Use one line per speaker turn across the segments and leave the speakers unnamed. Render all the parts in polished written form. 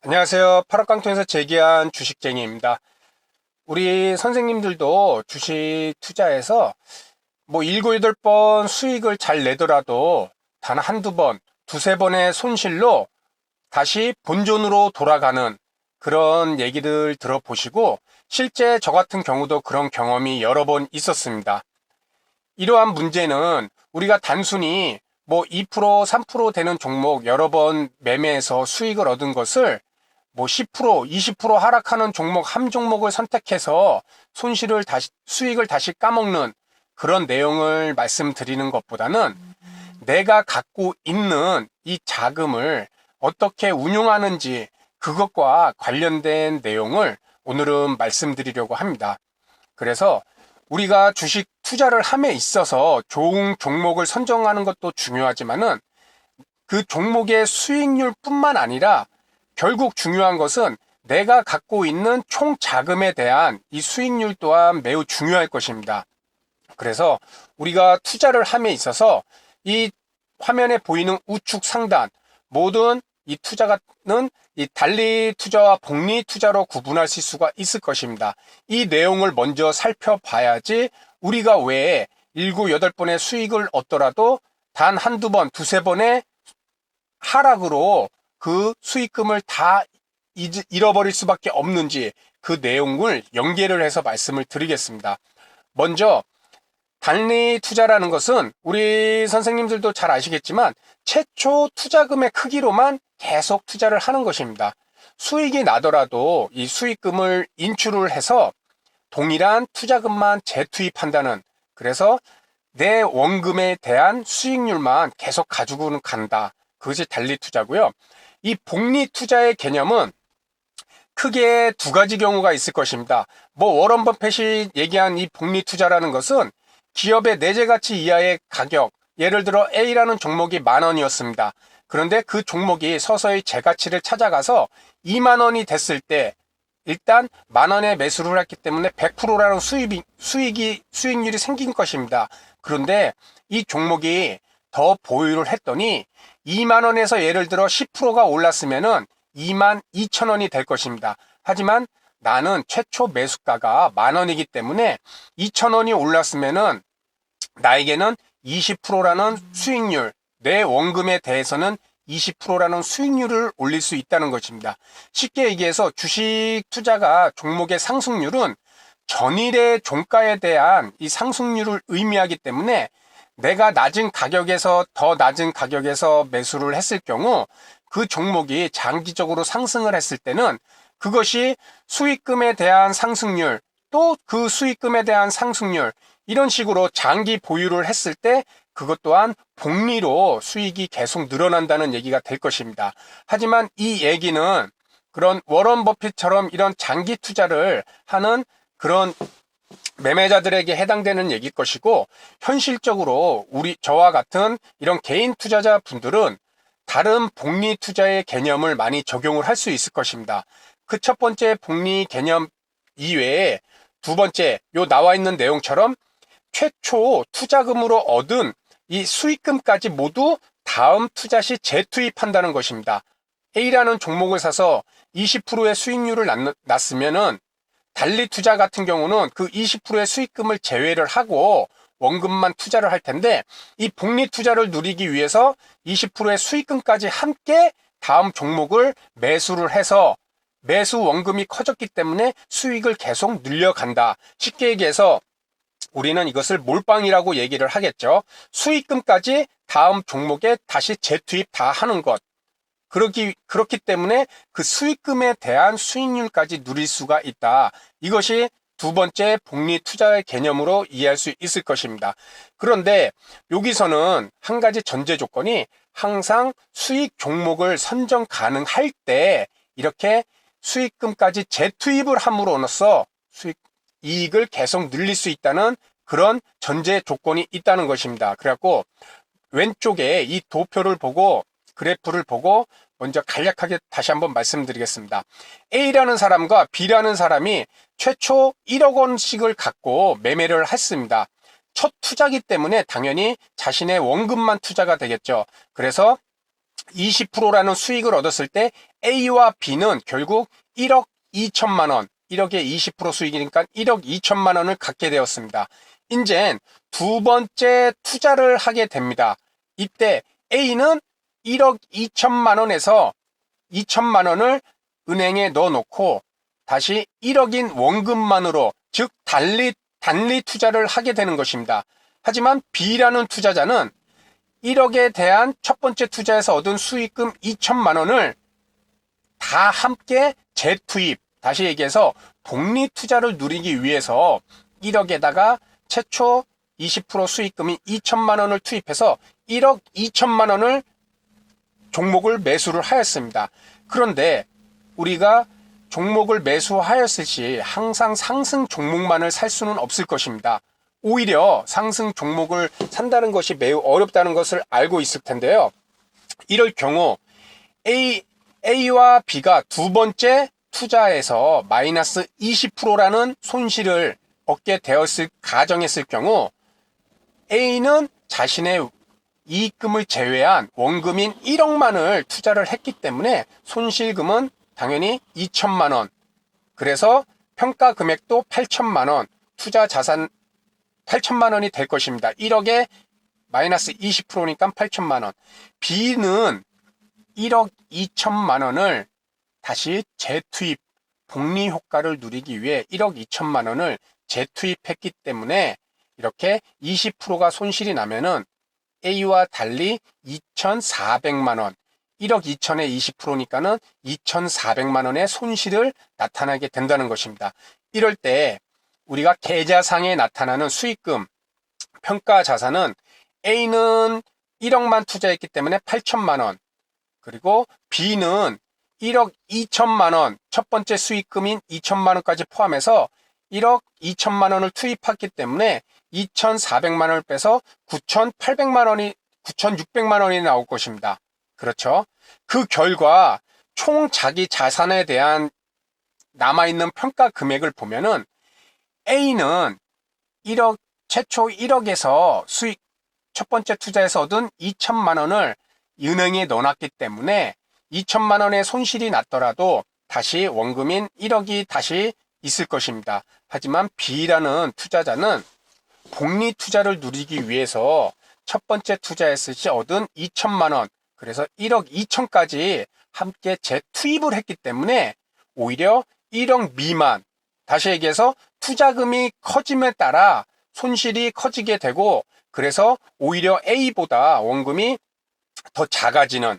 안녕하세요. 파락강통에서 재기한 주식쟁이입니다. 우리 선생님들도 주식 투자해서 뭐 7, 8번 수익을 잘 내더라도 단 한두 번, 두세 번의 손실로 다시 본전으로 돌아가는 그런 얘기들 들어보시고 실제 저 같은 경우도 그런 경험이 여러 번 있었습니다. 이러한 문제는 우리가 단순히 뭐 2%, 3% 되는 종목 여러 번 매매해서 수익을 얻은 것을 뭐 10%, 20% 하락하는 종목 한 종목을 선택해서 수익을 다시 까먹는 그런 내용을 말씀드리는 것보다는 내가 갖고 있는 이 자금을 어떻게 운용하는지 그것과 관련된 내용을 오늘은 말씀드리려고 합니다. 그래서 우리가 주식 투자를 함에 있어서 좋은 종목을 선정하는 것도 중요하지만은 그 종목의 수익률뿐만 아니라 결국 중요한 것은 내가 갖고 있는 총 자금에 대한 이 수익률 또한 매우 중요할 것입니다. 그래서 우리가 투자를 함에 있어서 이 화면에 보이는 우측 상단 모든 이 투자는 이 달리 투자와 복리 투자로 구분하실 수가 있을 것입니다. 이 내용을 먼저 살펴봐야지 우리가 왜 7, 8번의 수익을 얻더라도 단 한두 번, 두세 번의 하락으로 그 수익금을 다 잃어버릴 수밖에 없는지 그 내용을 연계를 해서 말씀을 드리겠습니다. 먼저 단리 투자라는 것은 우리 선생님들도 잘 아시겠지만 최초 투자금의 크기로만 계속 투자를 하는 것입니다. 수익이 나더라도 이 수익금을 인출을 해서 동일한 투자금만 재투입한다는, 그래서 내 원금에 대한 수익률만 계속 가지고는 간다. 그것이 단리 투자고요. 이 복리 투자의 개념은 크게 두 가지 경우가 있을 것입니다. 뭐 워런 버핏이 얘기한 이 복리 투자라는 것은 기업의 내재 가치 이하의 가격, 예를 들어 A라는 종목이 10,000원이었습니다. 그런데 그 종목이 서서히 재가치를 찾아가서 20,000원이 됐을 때 일단 10,000원에 매수를 했기 때문에 100%라는 수익률이 생긴 것입니다. 그런데 이 종목이 더 보유를 했더니 20,000원에서 예를 들어 10%가 올랐으면은 22,000원이 될 것입니다. 하지만 나는 최초 매수가가 10,000원이기 때문에 2,000원이 올랐으면은 나에게는 20%라는 수익률, 내 원금에 대해서는 20%라는 수익률을 올릴 수 있다는 것입니다. 쉽게 얘기해서 주식 투자가 종목의 상승률은 전일의 종가에 대한 이 상승률을 의미하기 때문에 내가 더 낮은 가격에서 매수를 했을 경우 그 종목이 장기적으로 상승을 했을 때는 그것이 수익금에 대한 상승률, 또 그 수익금에 대한 상승률, 이런 식으로 장기 보유를 했을 때 그것 또한 복리로 수익이 계속 늘어난다는 얘기가 될 것입니다. 하지만 이 얘기는 그런 워런 버핏처럼 이런 장기 투자를 하는 그런 매매자들에게 해당되는 얘기일 것이고, 현실적으로 저와 같은 이런 개인 투자자 분들은 다른 복리 투자의 개념을 많이 적용을 할 수 있을 것입니다. 그 첫 번째 복리 개념 이외에 두 번째 나와 있는 내용처럼 최초 투자금으로 얻은 이 수익금까지 모두 다음 투자 시 재투입한다는 것입니다. A라는 종목을 사서 20%의 수익률을 났으면은 달리 투자 같은 경우는 그 20%의 수익금을 제외를 하고 원금만 투자를 할 텐데, 이 복리 투자를 누리기 위해서 20%의 수익금까지 함께 다음 종목을 매수를 해서 매수 원금이 커졌기 때문에 수익을 계속 늘려간다. 쉽게 얘기해서 우리는 이것을 몰빵이라고 얘기를 하겠죠. 수익금까지 다음 종목에 다시 재투입 다 하는 것. 그렇기 때문에 그 수익금에 대한 수익률까지 누릴 수가 있다. 이것이 두 번째 복리 투자의 개념으로 이해할 수 있을 것입니다. 그런데 여기서는 한 가지 전제 조건이 항상 수익 종목을 선정 가능할 때 이렇게 수익금까지 재투입을 함으로써 이익을 계속 늘릴 수 있다는 그런 전제 조건이 있다는 것입니다. 그래갖고 왼쪽에 이 도표를 보고 그래프를 보고 먼저 간략하게 다시 한번 말씀드리겠습니다. A라는 사람과 B라는 사람이 최초 1억 원씩을 갖고 매매를 했습니다. 첫 투자기 때문에 당연히 자신의 원금만 투자가 되겠죠. 그래서 20%라는 수익을 얻었을 때 A와 B는 결국 1억 2천만 원, 1억에 20% 수익이니까 1억 2천만 원을 갖게 되었습니다. 이젠 두 번째 투자를 하게 됩니다. 이때 A는 1억 2천만 원에서 2천만 원을 은행에 넣어놓고 다시 1억인 원금만으로, 즉 단리 투자를 하게 되는 것입니다. 하지만 B라는 투자자는 1억에 대한 첫 번째 투자에서 얻은 수익금 2천만 원을 다 함께 재투입, 다시 얘기해서 복리 투자를 누리기 위해서 1억에다가 최초 20% 수익금인 2천만 원을 투입해서 1억 2천만 원을 종목을 매수를 하였습니다. 그런데 우리가 종목을 매수하였을 시 항상 상승 종목만을 살 수는 없을 것입니다. 오히려 상승 종목을 산다는 것이 매우 어렵다는 것을 알고 있을 텐데요. 이럴 경우 A와 B가 두 번째 투자에서 마이너스 20%라는 손실을 얻게 되었을 가정했을 경우 A는 자신의 이익금을 제외한 원금인 1억만을 투자를 했기 때문에 손실금은 당연히 2천만 원, 그래서 평가 금액도 8천만 원, 투자 자산 8천만 원이 될 것입니다. 1억에 마이너스 20%니까 8천만 원. B는 1억 2천만 원을 다시 재투입, 복리 효과를 누리기 위해 1억 2천만 원을 재투입했기 때문에 이렇게 20%가 손실이 나면은 A와 달리 2,400만 원, 1억 2천에 20%니까는 2,400만 원의 손실을 나타나게 된다는 것입니다. 이럴 때 우리가 계좌상에 나타나는 수익금, 평가 자산은 A는 1억만 투자했기 때문에 8천만 원, 그리고 B는 1억 2천만 원, 첫 번째 수익금인 2천만 원까지 포함해서 1억 2천만 원을 투입했기 때문에 2,400만 원을 빼서 9,800만 원이, 9,600만 원이 나올 것입니다. 그렇죠? 그 결과 총 자기 자산에 대한 남아있는 평가 금액을 보면은 A는 1억, 최초 1억에서 수익, 첫 번째 투자에서 얻은 2천만 원을 은행에 넣어놨기 때문에 2천만 원의 손실이 났더라도 다시 원금인 1억이 다시 있을 것입니다. 하지만 B라는 투자자는 복리 투자를 누리기 위해서 첫 번째 투자했을 시 얻은 2천만 원, 그래서 1억 2천까지 함께 재투입을 했기 때문에 오히려 1억 미만, 다시 얘기해서 투자금이 커짐에 따라 손실이 커지게 되고, 그래서 오히려 A보다 원금이 더 작아지는,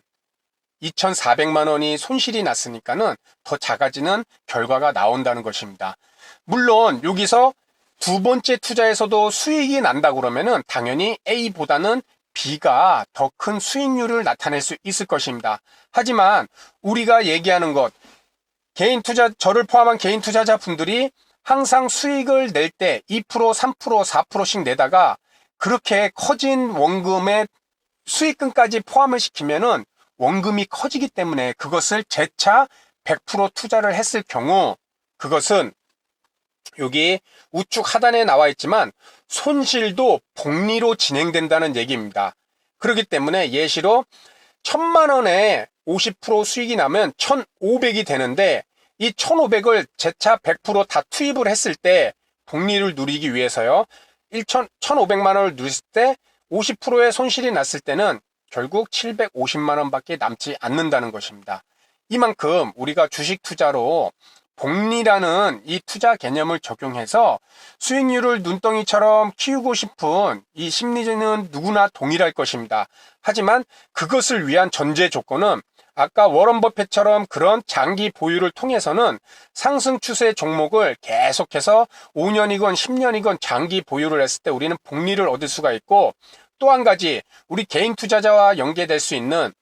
2,400만 원이 손실이 났으니까는 더 작아지는 결과가 나온다는 것입니다. 물론 여기서 두 번째 투자에서도 수익이 난다 그러면은 당연히 A보다는 B가 더 큰 수익률을 나타낼 수 있을 것입니다. 하지만 우리가 얘기하는 것, 개인 투자, 저를 포함한 개인 투자자 분들이 항상 수익을 낼 때 2%, 3%, 4%씩 내다가 그렇게 커진 원금의 수익금까지 포함을 시키면은 원금이 커지기 때문에 그것을 재차 100% 투자를 했을 경우 그것은 여기 우측 하단에 나와 있지만 손실도 복리로 진행된다는 얘기입니다. 그렇기 때문에 예시로 1,000만 원에 50% 수익이 나면 1,500이 되는데 이 1,500을 재차 100% 다 투입을 했을 때 복리를 누리기 위해서요. 1,500만 원을 누렸을 때 50%의 손실이 났을 때는 결국 750만 원밖에 남지 않는다는 것입니다. 이만큼 우리가 주식 투자로 복리라는 이 투자 개념을 적용해서 수익률을 눈덩이처럼 키우고 싶은 이 심리는 누구나 동일할 것입니다. 하지만 그것을 위한 전제 조건은 아까 워런 버핏처럼 그런 장기 보유를 통해서는 상승 추세 종목을 계속해서 5년이건 10년이건 장기 보유를 했을 때 우리는 복리를 얻을 수가 있고, 또 한 가지 우리 개인 투자자와 연계될 수 있는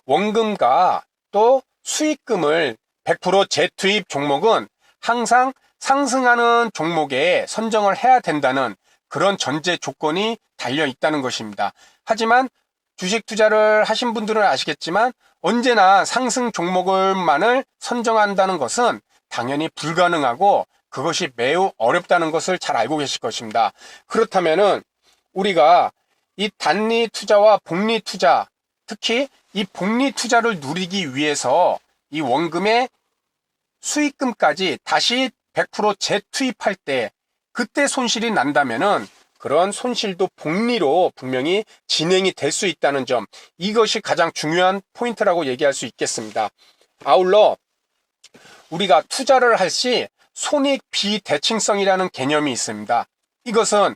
원금과 또 수익금을 100% 재투입 종목은 항상 상승하는 종목에 선정을 해야 된다는 그런 전제 조건이 달려 있다는 것입니다. 하지만 주식 투자를 하신 분들은 아시겠지만 언제나 상승 종목을만을 선정한다는 것은 당연히 불가능하고 그것이 매우 어렵다는 것을 잘 알고 계실 것입니다. 그렇다면은 우리가 이 단리 투자와 복리 투자 특히 이 복리 투자를 누리기 위해서 이 원금의 수익금까지 다시 100% 재투입할 때 그때 손실이 난다면은 그런 손실도 복리로 분명히 진행이 될 수 있다는 점, 이것이 가장 중요한 포인트라고 얘기할 수 있겠습니다. 아울러 우리가 투자를 할 시 손익 비대칭성이라는 개념이 있습니다. 이것은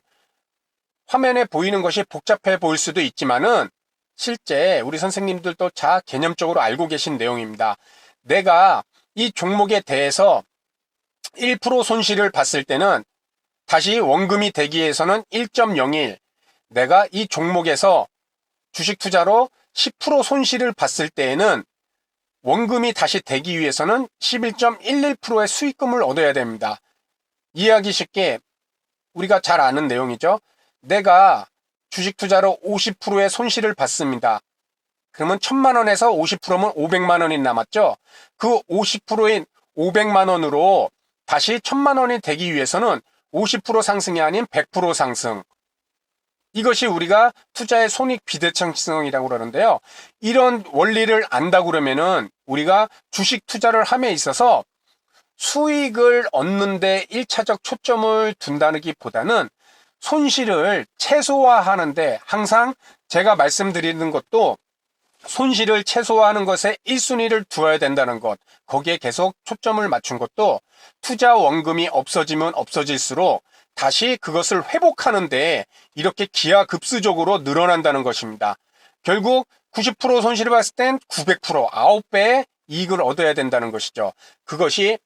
화면에 보이는 것이 복잡해 보일 수도 있지만은 실제 우리 선생님들도 다 개념적으로 알고 계신 내용입니다. 내가 이 종목에 대해서 1% 손실을 봤을 때는 다시 원금이 되기 위해서는 1.01, 내가 이 종목에서 주식 투자로 10% 손실을 봤을 때에는 원금이 다시 되기 위해서는 11.11%의 수익금을 얻어야 됩니다. 이해하기 쉽게 우리가 잘 아는 내용이죠. 내가 주식 투자로 50%의 손실을 봤습니다. 그러면 1000만 원에서 50%면 500만 원이 남았죠. 그 50%인 500만 원으로 다시 1000만 원이 되기 위해서는 50% 상승이 아닌 100% 상승. 이것이 우리가 투자의 손익 비대칭성이라고 그러는데요. 이런 원리를 안다 그러면은 우리가 주식 투자를 함에 있어서 수익을 얻는데 1차적 초점을 둔다기보다는 손실을 최소화하는데, 항상 제가 말씀드리는 것도 손실을 최소화하는 것에 1순위를 두어야 된다는 것, 거기에 계속 초점을 맞춘 것도 투자 원금이 없어지면 없어질수록 다시 그것을 회복하는데 이렇게 기하급수적으로 늘어난다는 것입니다. 결국 90% 손실을 봤을 땐 900%, 9배의 이익을 얻어야 된다는 것이죠. 그것이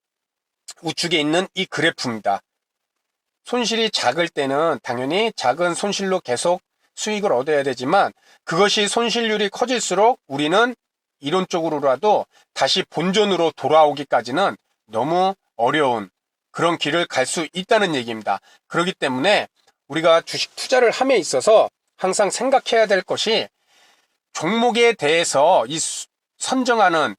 우측에 있는 이 그래프입니다. 손실이 작을 때는 당연히 작은 손실로 계속 수익을 얻어야 되지만, 그것이 손실률이 커질수록 우리는 이론적으로라도 다시 본전으로 돌아오기까지는 너무 어려운 그런 길을 갈 수 있다는 얘기입니다. 그렇기 때문에 우리가 주식 투자를 함에 있어서 항상 생각해야 될 것이, 종목에 대해서 선정하는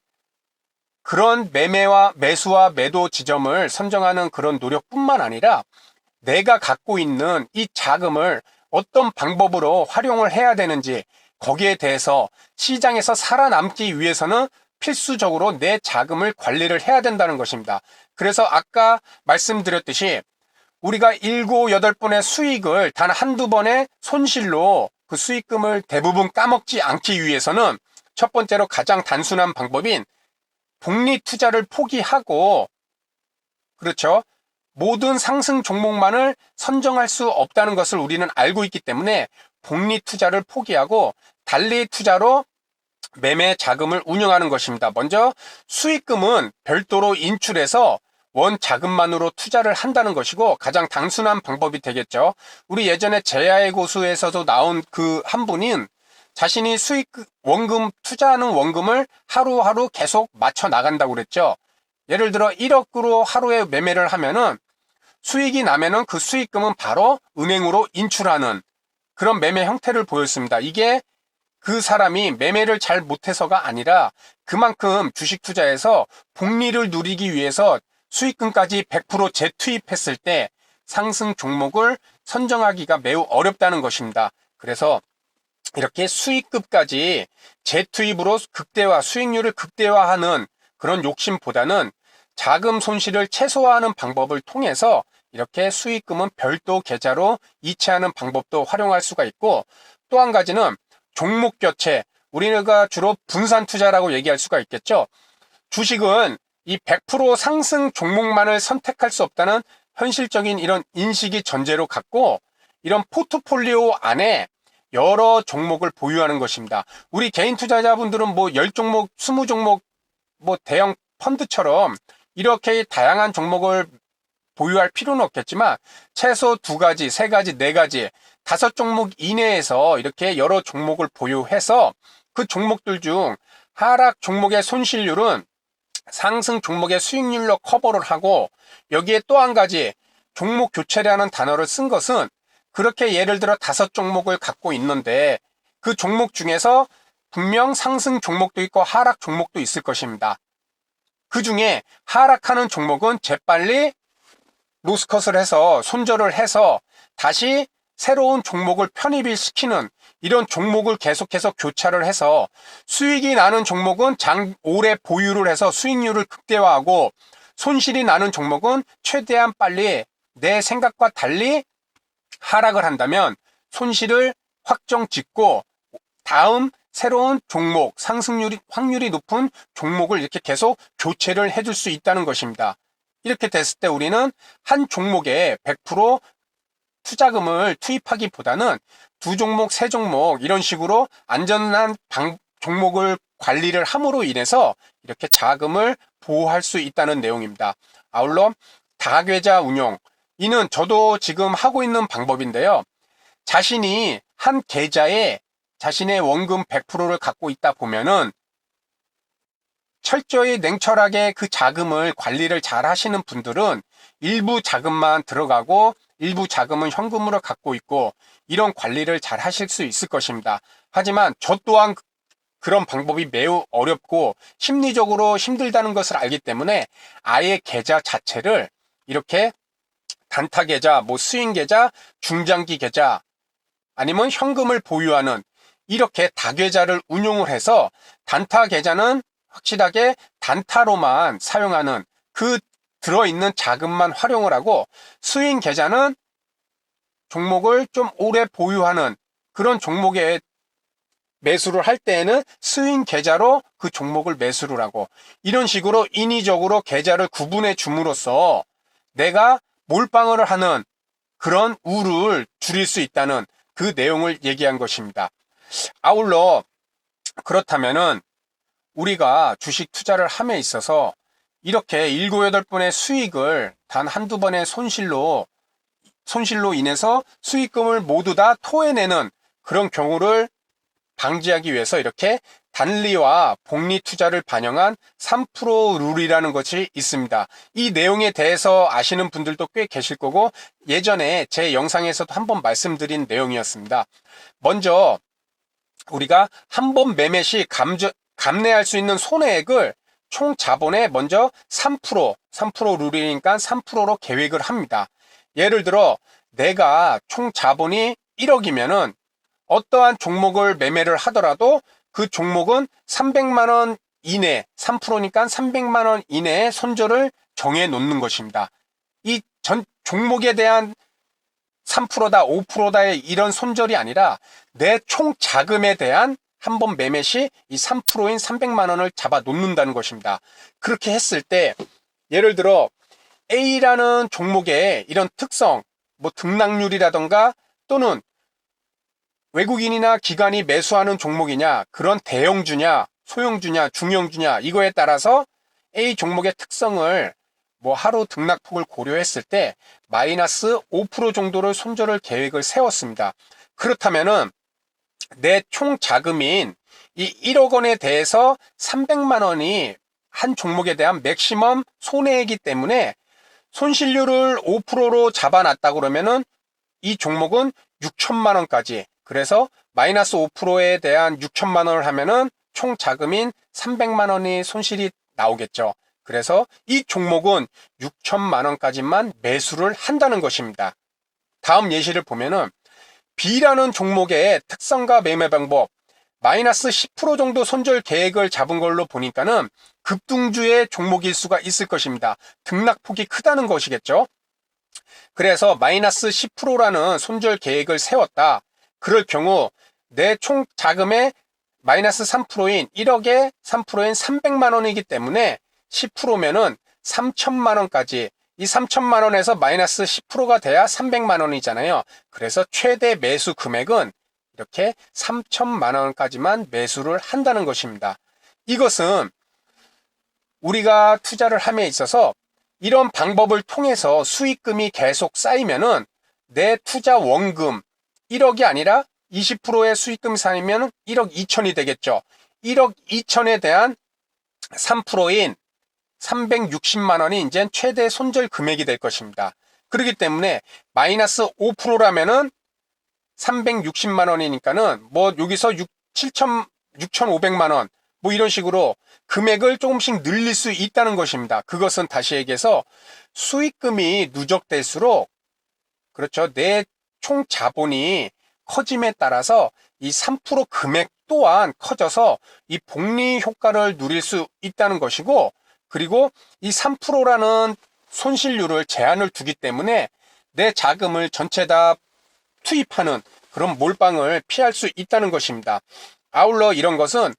그런 매수와 매도 지점을 선정하는 그런 노력뿐만 아니라 내가 갖고 있는 이 자금을 어떤 방법으로 활용을 해야 되는지, 거기에 대해서 시장에서 살아남기 위해서는 필수적으로 내 자금을 관리를 해야 된다는 것입니다. 그래서 아까 말씀드렸듯이 우리가 7, 8번의 수익을 단 한두 번의 손실로 그 수익금을 대부분 까먹지 않기 위해서는 첫 번째로 가장 단순한 방법인 복리 투자를 포기하고, 그렇죠, 모든 상승 종목만을 선정할 수 없다는 것을 우리는 알고 있기 때문에 복리 투자를 포기하고 달리 투자로 매매 자금을 운영하는 것입니다. 먼저 수익금은 별도로 인출해서 원 자금만으로 투자를 한다는 것이고 가장 단순한 방법이 되겠죠. 우리 예전에 제야의 고수에서도 나온 그 한 분인 자신이 원금 투자하는 원금을 하루하루 계속 맞춰 나간다고 그랬죠. 예를 들어 1억으로 하루에 매매를 하면은 수익이 나면은 그 수익금은 바로 은행으로 인출하는 그런 매매 형태를 보였습니다. 이게 그 사람이 매매를 잘 못해서가 아니라 그만큼 주식 투자에서 복리를 누리기 위해서 수익금까지 100% 재투입했을 때 상승 종목을 선정하기가 매우 어렵다는 것입니다. 그래서 이렇게 수익금까지 재투입으로 수익률을 극대화하는 그런 욕심보다는 자금 손실을 최소화하는 방법을 통해서 이렇게 수익금은 별도 계좌로 이체하는 방법도 활용할 수가 있고, 또 한 가지는 종목 교체, 우리가 주로 분산 투자라고 얘기할 수가 있겠죠. 주식은 이 100% 상승 종목만을 선택할 수 없다는 현실적인 이런 인식이 전제로 갖고 이런 포트폴리오 안에 여러 종목을 보유하는 것입니다. 우리 개인 투자자분들은 뭐 10종목, 20종목, 뭐 대형 펀드처럼 이렇게 다양한 종목을 보유할 필요는 없겠지만 최소 2가지, 3가지, 4가지, 5종목 이내에서 이렇게 여러 종목을 보유해서 그 종목들 중 하락 종목의 손실률은 상승 종목의 수익률로 커버를 하고, 여기에 또 한 가지 종목 교체라는 단어를 쓴 것은 그렇게 예를 들어 5종목을 갖고 있는데 그 종목 중에서 분명 상승 종목도 있고 하락 종목도 있을 것입니다. 그 중에 하락하는 종목은 재빨리 로스컷을 해서 손절을 해서 다시 새로운 종목을 편입을 시키는 이런 종목을 계속해서 교차를 해서 수익이 나는 종목은 오래 보유를 해서 수익률을 극대화하고, 손실이 나는 종목은 최대한 빨리 내 생각과 달리 하락을 한다면 손실을 확정 짓고 다음 새로운 종목, 확률이 높은 종목을 이렇게 계속 교체를 해줄 수 있다는 것입니다. 이렇게 됐을 때 우리는 한 종목에 100% 투자금을 투입하기보다는 두 종목, 세 종목 이런 식으로 안전한 종목을 관리를 함으로 인해서 이렇게 자금을 보호할 수 있다는 내용입니다. 아울러 다계좌 운용, 이는 저도 지금 하고 있는 방법인데요. 자신이 한 계좌에 자신의 원금 100%를 갖고 있다 보면은 철저히 냉철하게 그 자금을 관리를 잘 하시는 분들은 일부 자금만 들어가고 일부 자금은 현금으로 갖고 있고 이런 관리를 잘 하실 수 있을 것입니다. 하지만 저 또한 그런 방법이 매우 어렵고 심리적으로 힘들다는 것을 알기 때문에 아예 계좌 자체를 이렇게 단타 계좌, 스윙 계좌, 중장기 계좌 아니면 현금을 보유하는 이렇게 다계좌를 운용을 해서 단타 계좌는 확실하게 단타로만 사용하는 그 들어있는 자금만 활용을 하고, 스윙 계좌는 종목을 좀 오래 보유하는 그런 종목에 매수를 할 때에는 스윙 계좌로 그 종목을 매수를 하고, 이런 식으로 인위적으로 계좌를 구분해 줌으로써 내가 몰빵을 하는 그런 우를 줄일 수 있다는 그 내용을 얘기한 것입니다. 아울러 그렇다면은 우리가 주식 투자를 함에 있어서 이렇게 7, 8번의 수익을 단 한두 번의 손실로 인해서 수익금을 모두 다 토해내는 그런 경우를 방지하기 위해서 이렇게 단리와 복리 투자를 반영한 3% 룰이라는 것이 있습니다. 이 내용에 대해서 아시는 분들도 꽤 계실 거고 예전에 제 영상에서도 한번 말씀드린 내용이었습니다. 먼저 우리가 한 번 매매 시 감내할 수 있는 손해액을 총 자본의 먼저 3% 룰이니까 3%로 계획을 합니다. 예를 들어 내가 총 자본이 1억이면은 어떠한 종목을 매매를 하더라도 그 종목은 300만 원 이내, 3%니까 300만 원 이내의 손절을 정해 놓는 것입니다. 이 전 종목에 대한 3%다, 5%다의 이런 손절이 아니라 내 총 자금에 대한 한 번 매매 시 이 3%인 300만 원을 잡아 놓는다는 것입니다. 그렇게 했을 때 예를 들어 A라는 종목의 이런 특성, 등락률이라던가 또는 외국인이나 기관이 매수하는 종목이냐, 그런 대형주냐, 소형주냐, 중형주냐, 이거에 따라서 A 종목의 특성을 하루 등락폭을 고려했을 때 마이너스 5% 정도를 손절을 계획을 세웠습니다. 그렇다면은 내 총 자금인 이 1억 원에 대해서 300만 원이 한 종목에 대한 맥시멈 손해이기 때문에 손실률을 5%로 잡아놨다 그러면은 이 종목은 6천만 원까지, 그래서 마이너스 5%에 대한 6천만 원을 하면은 총 자금인 300만 원이 손실이 나오겠죠. 그래서 이 종목은 6천만 원까지만 매수를 한다는 것입니다. 다음 예시를 보면은 B라는 종목의 특성과 매매 방법, 마이너스 10% 정도 손절 계획을 잡은 걸로 보니까는 급등주의 종목일 수가 있을 것입니다. 등락폭이 크다는 것이겠죠. 그래서 마이너스 10%라는 손절 계획을 세웠다. 그럴 경우 내 총 자금의 마이너스 3%인 1억에 3%인 300만 원이기 때문에 10%면은 3천만 원까지, 이 3천만 원에서 마이너스 10%가 돼야 300만 원이잖아요. 그래서 최대 매수 금액은 이렇게 3천만 원까지만 매수를 한다는 것입니다. 이것은 우리가 투자를 함에 있어서 이런 방법을 통해서 수익금이 계속 쌓이면은 내 투자 원금 1억이 아니라 20%의 수익금 쌓이면 1억 2천이 되겠죠. 1억 2천에 대한 3%인 360만 원이 이제 최대 손절 금액이 될 것입니다. 그렇기 때문에 마이너스 5%라면은 360만 원이니까는 여기서 6,500만 원 이런 식으로 금액을 조금씩 늘릴 수 있다는 것입니다. 그것은 다시 얘기해서 수익금이 누적될수록, 그렇죠, 내 총 자본이 커짐에 따라서 이 3% 금액 또한 커져서 이 복리 효과를 누릴 수 있다는 것이고, 그리고 이 3%라는 손실률을 제한을 두기 때문에 내 자금을 전체 다 투입하는 그런 몰빵을 피할 수 있다는 것입니다. 아울러 이런 것은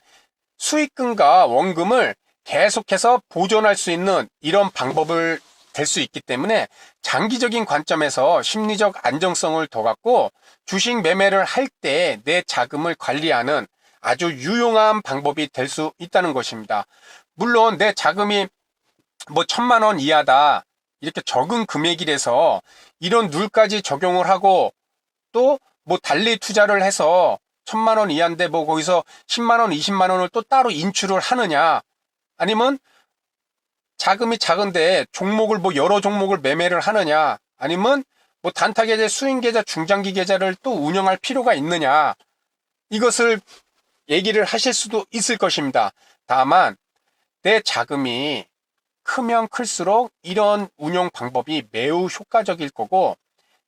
수익금과 원금을 계속해서 보존할 수 있는 이런 방법을 될 수 있기 때문에 장기적인 관점에서 심리적 안정성을 더 갖고 주식 매매를 할 때 내 자금을 관리하는 아주 유용한 방법이 될 수 있다는 것입니다. 물론 내 자금이 뭐 1,000만 원 이하다 이렇게 적은 금액이라서 이런 룰까지 적용을 하고 또 뭐 달리 투자를 해서 1,000만 원 이하인데 뭐 거기서 10만 원, 20만 원을 또 따로 인출을 하느냐, 아니면 자금이 작은데 종목을 뭐 여러 종목을 매매를 하느냐, 아니면 뭐 단타 계좌, 수익 계좌, 중장기 계좌를 또 운영할 필요가 있느냐, 이것을 얘기를 하실 수도 있을 것입니다. 다만 내 자금이 크면 클수록 이런 운용 방법이 매우 효과적일 거고,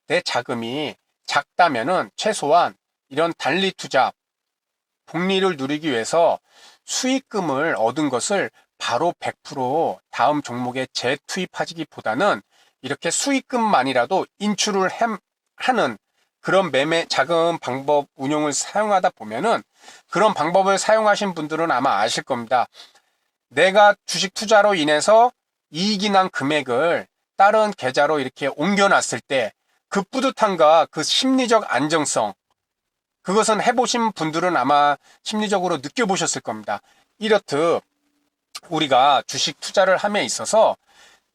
내 자금이 작다면은 최소한 이런 단리 투자, 복리를 누리기 위해서 수익금을 얻은 것을 바로 100% 다음 종목에 재투입하기보다는 이렇게 수익금만이라도 인출을 하는 그런 매매 자금 방법 운용을 사용하다 보면은, 그런 방법을 사용하신 분들은 아마 아실 겁니다. 내가 주식 투자로 인해서 이익이 난 금액을 다른 계좌로 이렇게 옮겨놨을 때 그 뿌듯함과 그 심리적 안정성, 그것은 해보신 분들은 아마 심리적으로 느껴보셨을 겁니다. 이렇듯 우리가 주식 투자를 함에 있어서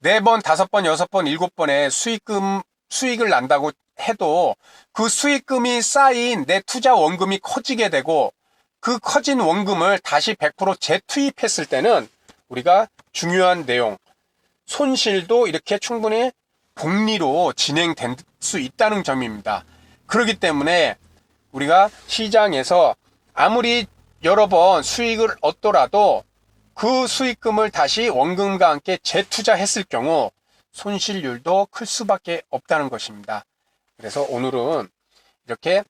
4번, 5번, 6번, 7번의 수익을 난다고 해도 그 수익금이 쌓인 내 투자 원금이 커지게 되고, 그 커진 원금을 다시 100% 재투입했을 때는 우리가 중요한 내용, 손실도 이렇게 충분히 복리로 진행될 수 있다는 점입니다. 그렇기 때문에 우리가 시장에서 아무리 여러 번 수익을 얻더라도 그 수익금을 다시 원금과 함께 재투자했을 경우 손실률도 클 수밖에 없다는 것입니다. 그래서 오늘은 이렇게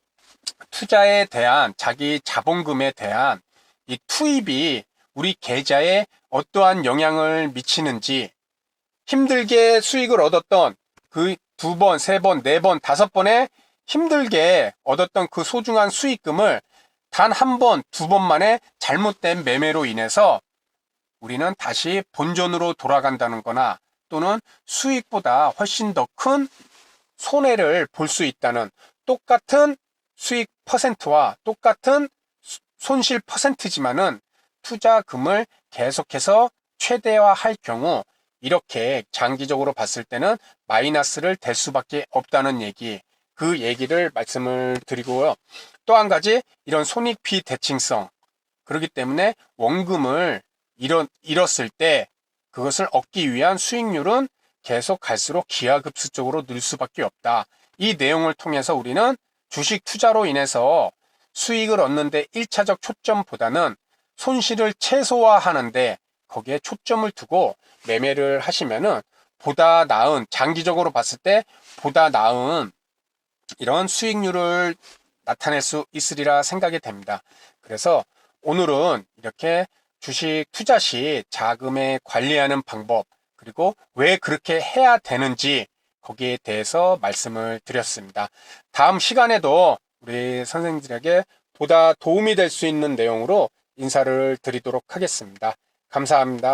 투자에 대한, 자기 자본금에 대한 이 투입이 우리 계좌에 어떠한 영향을 미치는지, 힘들게 수익을 얻었던 그 2번, 3번, 4번, 5번에 힘들게 얻었던 그 소중한 수익금을 단 한 번, 2번 만에 잘못된 매매로 인해서 우리는 다시 본전으로 돌아간다는 거나, 또는 수익보다 훨씬 더 큰 손해를 볼 수 있다는, 똑같은 수익 퍼센트와 똑같은 손실 퍼센트지만은 투자금을 계속해서 최대화할 경우 이렇게 장기적으로 봤을 때는 마이너스를 댈 수밖에 없다는 얘기, 그 얘기를 말씀을 드리고요. 또 한 가지, 이런 손익 비대칭성, 그렇기 때문에 원금을 잃었을 때 그것을 얻기 위한 수익률은 계속 갈수록 기하급수적으로 늘 수밖에 없다. 이 내용을 통해서 우리는 주식 투자로 인해서 수익을 얻는데 1차적 초점보다는 손실을 최소화하는데 거기에 초점을 두고 매매를 하시면은 보다 나은, 장기적으로 봤을 때 보다 나은 이런 수익률을 나타낼 수 있으리라 생각이 됩니다. 그래서 오늘은 이렇게 주식 투자 시 자금에 관리하는 방법, 그리고 왜 그렇게 해야 되는지 거기에 대해서 말씀을 드렸습니다. 다음 시간에도 우리 선생님들에게 보다 도움이 될 수 있는 내용으로 인사를 드리도록 하겠습니다. 감사합니다.